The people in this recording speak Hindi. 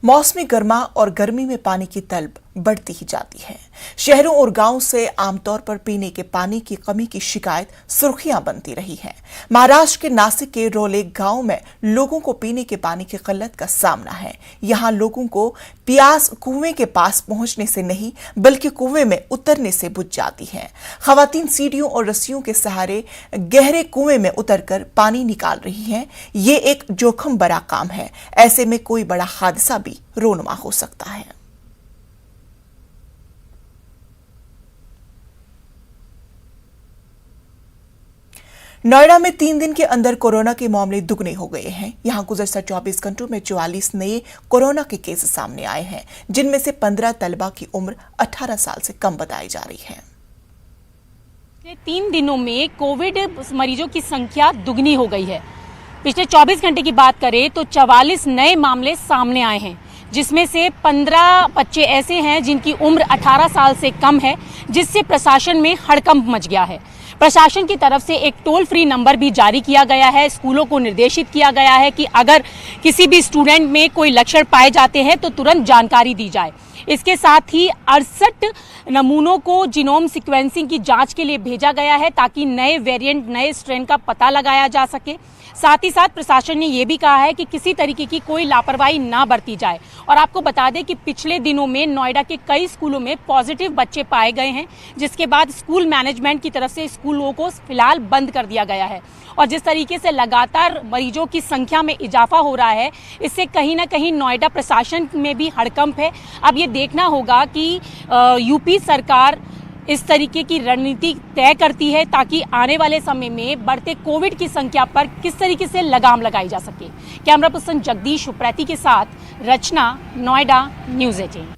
मौसमी गर्मा और गर्मी में पानी की तलब बढ़ती ही जाती है। शहरों और गांवों से आमतौर पर पीने के पानी की कमी की शिकायत सुर्खियां बनती रही है। महाराष्ट्र के नासिक के रोले गांव में लोगों को पीने के पानी की किल्लत का सामना है। यहां लोगों को प्यास कुएं के पास पहुंचने से नहीं बल्कि कुएं में उतरने से बुझ जाती है। खवातीन सीढ़ियों और रस्सियों के सहारे गहरे कुएं में उतरकर पानी निकाल रही हैं। ये एक जोखिम भरा काम है। ऐसे में कोई बड़ा हादसा भी रोनुमा हो सकता है। नोएडा में 3 दिन के अंदर कोरोना के मामले दुगने हो गए हैं। यहां गुज़श्ता 24 घंटों में 44 नए कोरोना के केस सामने आए हैं, जिनमें से 15 तलबा की उम्र 18 साल से कम बताई जा रही है। पिछले 3 दिनों में कोविड मरीजों की संख्या दुगनी हो गई है। पिछले 24 घंटे की बात करें तो 44 नए मामले सामने आए हैं, जिसमें से 15 बच्चे ऐसे हैं जिनकी उम्र 18 साल से कम है, जिससे प्रशासन में हड़कंप मच गया है। प्रशासन की तरफ से एक टोल फ्री नंबर भी जारी किया गया है। स्कूलों को निर्देशित किया गया है कि अगर किसी भी स्टूडेंट में कोई लक्षण पाए जाते हैं तो तुरंत जानकारी दी जाए। इसके साथ ही 68 नमूनों को जीनोम सीक्वेंसिंग की जांच के लिए भेजा गया है, ताकि नए वेरिएंट, नए स्ट्रेन का पता लगाया जा सके। साथ ही साथ प्रशासन ने यह भी कहा है कि किसी तरीके की कोई लापरवाही ना बरती जाए। और आपको बता दें कि पिछले दिनों में नोएडा के कई स्कूलों में पॉजिटिव बच्चे पाए गए हैं, जिसके बाद स्कूल मैनेजमेंट की तरफ से स्कूलों को फिलहाल बंद कर दिया गया है। और जिस तरीके से लगातार मरीजों की संख्या में इजाफा हो रहा है, इससे कहीं ना कहीं नोएडा प्रशासन में भी हड़कंप है। अब ये देखना होगा कि यूपी सरकार इस तरीके की रणनीति तय करती है, ताकि आने वाले समय में बढ़ते कोविड की संख्या पर किस तरीके से लगाम लगाई जा सके। कैमरा पर्सन जगदीश उप्रेती के साथ रचना, नोएडा, न्यूज़ 18।